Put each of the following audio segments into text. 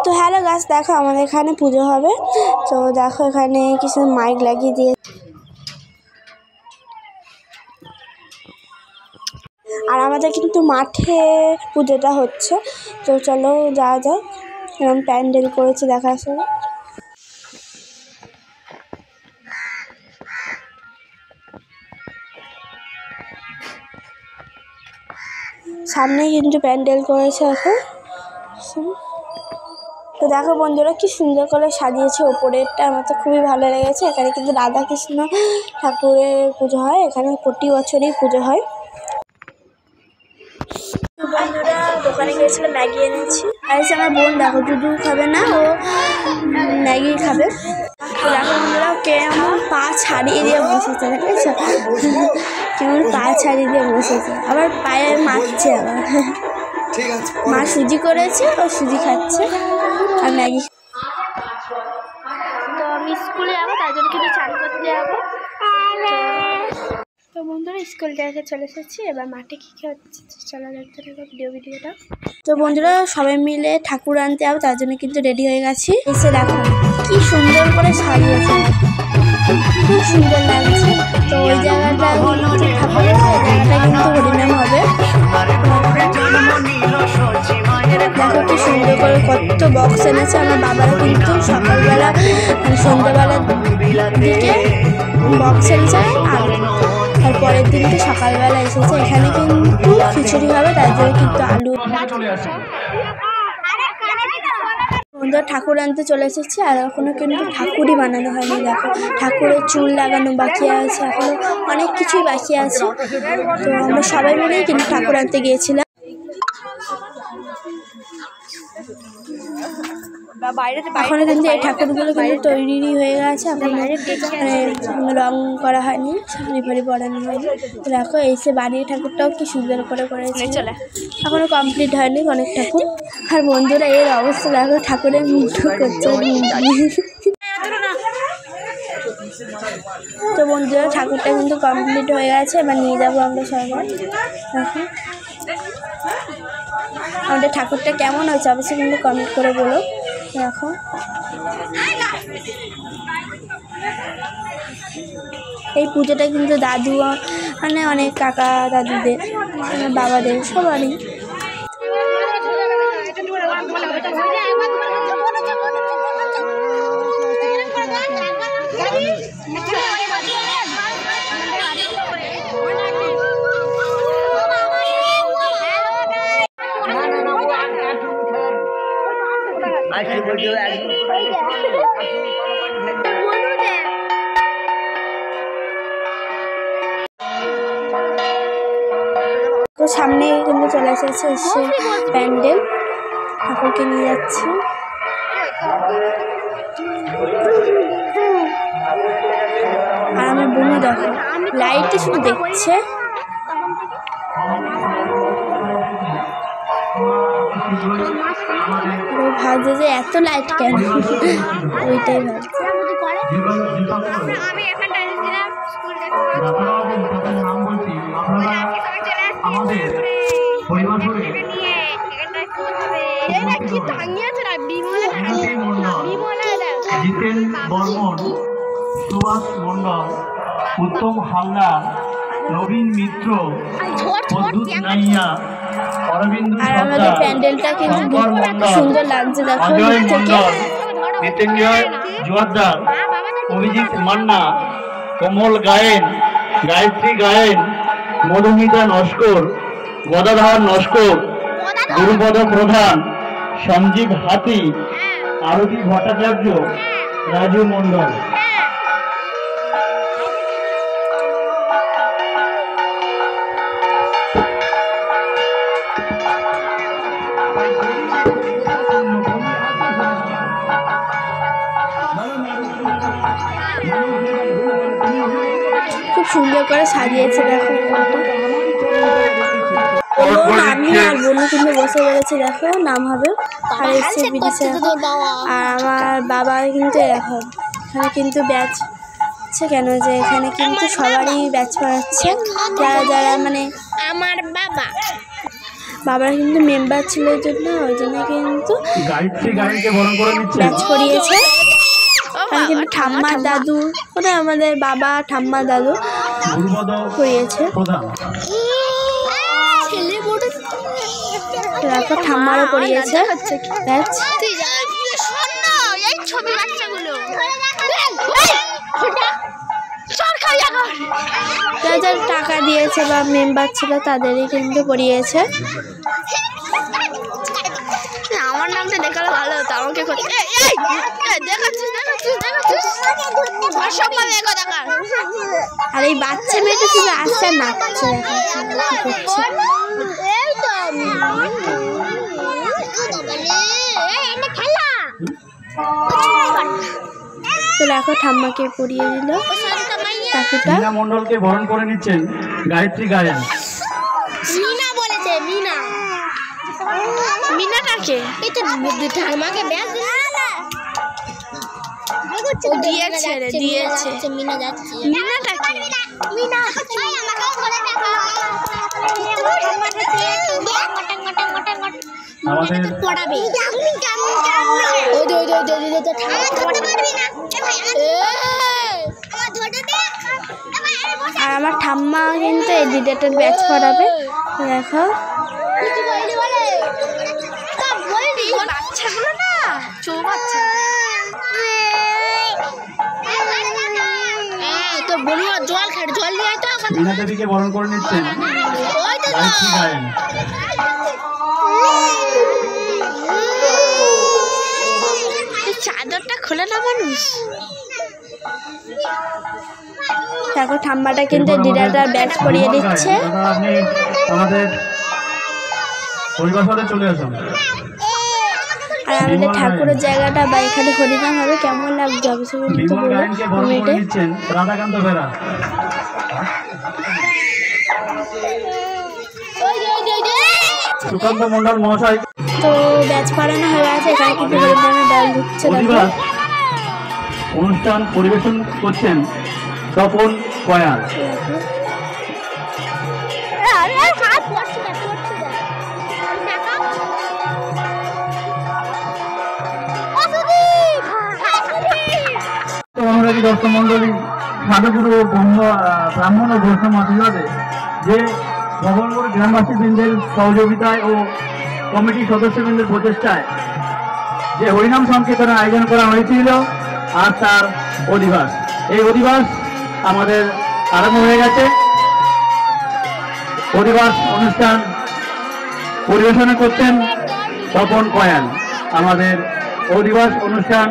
তো হ্যালো গাছ, দেখো আমাদের এখানে পুজো হবে। তো দেখো এখানে কিছু মাইক লাগিয়ে দিয়ে, আর আমাদের কিন্তু মাঠে পুজোটা হচ্ছে। তো চলো যাওয়া যাক, এরকম প্যান্ডেল করেছে দেখা আসলে। সামনেই কিন্তু প্যান্ডেল করেছে এখন। তো দেখো বন্ধুরা কি সুন্দর করে সাজিয়েছে ওপরেরটা, আমার তো খুবই ভালো লেগেছে। এখানে কিন্তু রাধা কৃষ্ণ ঠাকুরের পুজো হয়, এখানে প্রতি বছরই পুজো হয়। বন্ধুরা দোকানে গিয়েছিল, ম্যাগি এনেছি। আর এসে আমার বোন দেখো দুধু খাবে না, ও ম্যাগি খাবে। দেখো বন্ধুরা কেমন পা ছাড়িয়ে দিয়ে বসেছে, দেখেছ কেমন পা ছাড়িয়ে দিয়ে বসেছে, আবার পায়ে মারছে। আবার মা সুজি করেছে, ও সুজি খাচ্ছে আর ম্যাগি। তো আমি স্কুলে যাবো, তাই জন্য কিন্তু চান করতে যাবো। তো বন্ধুরা স্কুল থেকে চলে এসেছি, এবার মাঠে কী কী হচ্ছে চলো দেখতে থাকো ভিডিওটা। তো বন্ধুরা সবাই মিলে ঠাকুর আনতে যাবো, তার জন্য কিন্তু রেডি হয়ে গেছি। এসে দেখো কি সুন্দর করে সাজিয়েছে, খুব সুন্দর লাগছে। তো ওই জায়গাটা ঠাকুরের জায়গাটা কিন্তু হরিনাম হবে। দেখো কি সুন্দর করে কত বক্স এনেছে। আমার বাবারা কিন্তু সকালবেলা সন্ধ্যাবেলার দিকে বক্স এনেছে, আর পরের দিনকে সকালবেলা এসেছে। এখানে কিন্তু খিচুড়ি হবে, তার জন্য কিন্তু আলু। বন্ধুরা ঠাকুর আনতে চলে এসেছি, আর এখনও কিন্তু ঠাকুরই বানানো হয়নি। দেখো ঠাকুরের চুল লাগানো বাকি আছে, এখনও অনেক কিছুই বাকি আছে। তো আমরা সবাই মিলেই কিন্তু ঠাকুর আনতে গিয়েছিলাম। এখনো কিন্তু এই ঠাকুরগুলো কিন্তু তৈরি হয়ে গেছে, এখন রং করা হয়নি, শাড়ি ফাড়ি পরানো হয়নি। দেখো এসে বানিয়ে ঠাকুরটাও কি সুন্দর করে করেছে, এখনো কমপ্লিট হয়নি অনেক ঠাকুর। আর বন্ধুরা এর অবস্থা দেখো, ঠাকুরের মুঠো করছে। তো বন্ধুরা ঠাকুরটা কিন্তু কমপ্লিট হয়ে গেছে, এবার নিয়ে যাবো আমরা সবাই। দেখো আমাদের ঠাকুরটা কেমন হয়েছে অবশ্যই কিন্তু কমেন্ট করে বলো। দেখো এই পুজোটা কিন্তু দাদু মানে অনেক কাকা দাদুদের বাবাদের সবারই। তো সামনে কিন্তু চলে এসেছে প্যান্ডেল, ঠাকুরকে নিয়ে যাচ্ছে। আর আমার বোনও দেখো লাইটে শুধু দেখছে। ভাবছে যে এত লাইট কেন, ওইটাই ভাবছে। জিতেন বর্মন, সুভাষ মন্ডল, উত্তম হালদার, নবীন মিত্র, পদ্মুত নাইয়া, অরবিন্দ সরকার, প্যান্ডেলটা কিন্তু সুন্দর লাগছে। দেখো অজয় মন্ডল, মৃত্যুঞ্জয় জোয়ারদার, অভিজিৎ মান্না, কমল গায়েন, গায়ত্রী গায়েন, মধুমিতা নস্কর, গদাধর নস্কর, গুরুপদ প্রধান, সঞ্জীব হাতি, আরতি ভট্টাচার্য, রাজু মন্ডল। খুব সুন্দর করে সাজিয়েছে। দেখো আমি আর বোনও কিন্তু বসে পড়েছে, দেখো নাম হবে। আর এসে বিদেশে আর আমার বাবা কিন্তু দেখো এখানে কিন্তু ব্যাচ কেন, যে এখানে কিন্তু সবারই ব্যাচ পড়াচ্ছে, যারা যারা মানে আমার বাবা বাবার কিন্তু মেম্বার ছিল এই জন্য, ওই জন্য কিন্তু ব্যাচ করিয়েছে। কিন্তু ঠাম্মা দাদু, ওটা আমাদের বাবা ঠাম্মা দাদু করিয়েছে। তারপর ঠাম্মারও পড়িয়েছে ব্যাচ। যারা টাকা দিয়েছে বা মেম্বার ছিল তাদেরই কিন্তু পড়িয়েছে। আমার নামটা দেখালে ভালো হতো, আমাকে আর এই বাচ্চা মেয়েটা শুধু আসছে নাচছে, তো দেখো ঠাম্মাকে পড়িয়ে দিল। মিনা মণ্ডলকে বরণ করে নিচ্ছেন গায়ত্রী গায়েন। মিনা বলেছে, মিনা, মিনাটাকে ঠাম্মাকে ব্যাস দিয়েছে, দিয়েছে। মিনা যাচ্ছে, মিনাটাকে মিনা পড়াবে। আর আমার ঠাম্মা কিন্তু এডিটেড ব্যাচ পড়াবে। দেখো বাচ্চাগুলো না চৌবাচ্চা তো বলুন, জল খাট, জল দিয়ে তো মিনা দেবীকে বরণ করে নিচ্ছেন গায়ত্রী গায়েন। চাদরটা খোলে না মানুষ। দেখো ঠাম্মাটা কিন্তু ডিরেক্টর ব্যাচ পরিয়ে দিচ্ছে। আপনি আমাদের পরিবার সাথে চলে আসুন। আর আমাদের ঠাকুরের জায়গাটা বা এখানে হরিনাম হবে, কেমন লাগছে অবশ্যই কিন্তু বলো কমেন্টে। রাধাকান্ত বেরা সুকান্ত মণ্ডল মহাশয় তো ব্যাচ পড়ানো হয়ে গেছে। এখানে কিন্তু হরিনামের ডাল ঢুকছে। অনুষ্ঠান পরিবেশন করছেন তপন কয়াল। দর্শক মন্ডলী, সাধুগুরু ব্রাহ্মণ ও বৈষ্ণব আশীর্বাদে যে ভবনপুর গ্রামবাসীবৃন্দের সহযোগিতায় ও কমিটির সদস্যবৃন্দের প্রচেষ্টায় যে হরিনাম সংকীর্তনের আয়োজন করা হয়েছিল আর তার অধিবাস, এই অধিবাস আমাদের আরম্ভ হয়ে গেছে। অধিবাস অনুষ্ঠান পরিবেশনা করছেন তপন কয়াল। আমাদের অধিবাস অনুষ্ঠান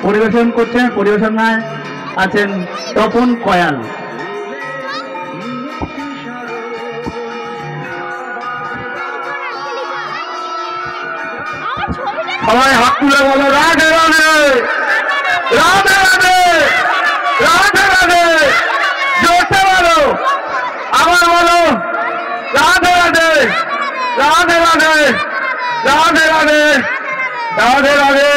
পরিবেশন করছেন, পরিবেশনায় আছেন তপন কয়াল। সবাই হাত তুলে বলো রাধে রাধে, রাধে রাধে, রাধে রাধে, জোরসে বলো, আবার বলো রাধে রাধে, রাধে রাধে, রাধে রাধে, রাধে রাধে।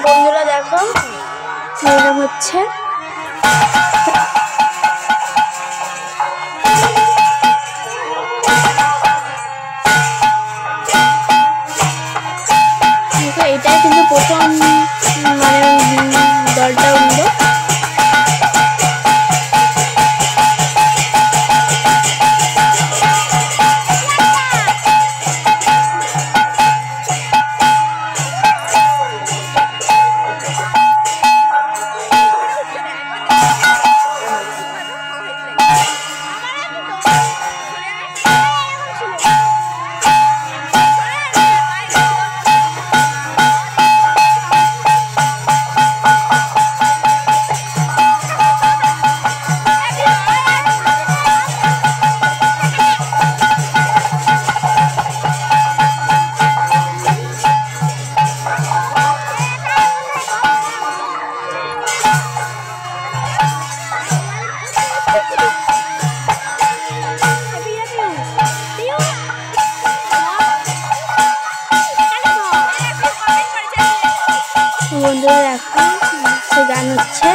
বন্ধুরা দেখো এরকম হচ্ছে। এটাই কিন্তু প্রথম মানে দলটা উঠলো। করছে।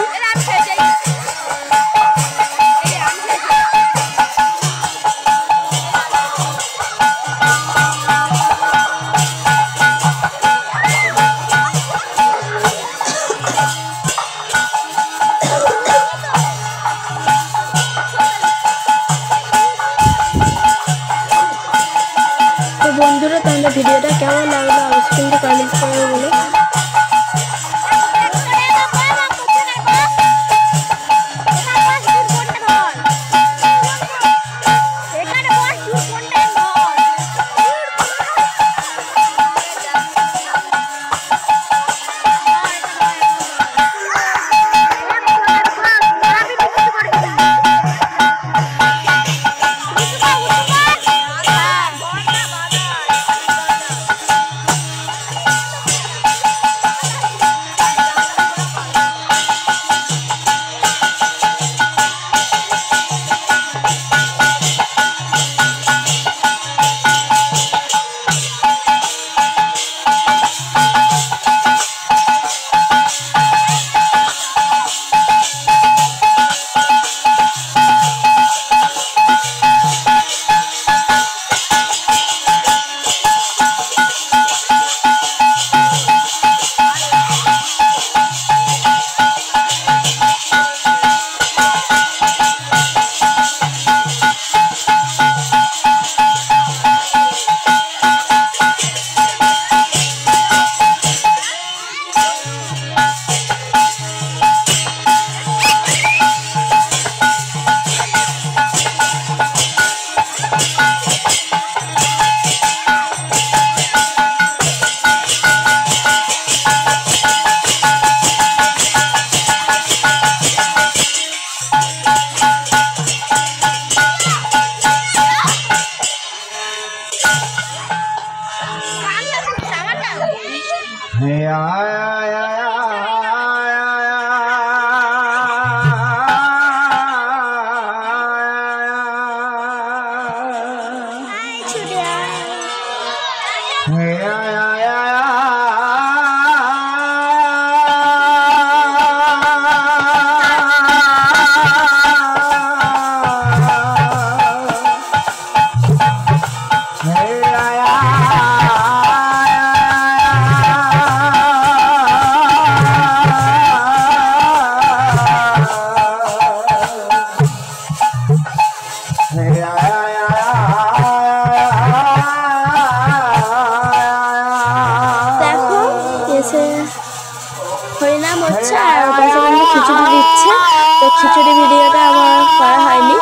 তো বন্ধুরা, তোমাদের ভিডিওটা কেমন লাগলো অবশ্যই কিন্তু কমেন্ট করে বলো। হরিনাম হচ্ছে আর পাশে খিচুড়ি দিচ্ছে। তো খিচুড়ি ভিডিওটা আমার করা হয়নি।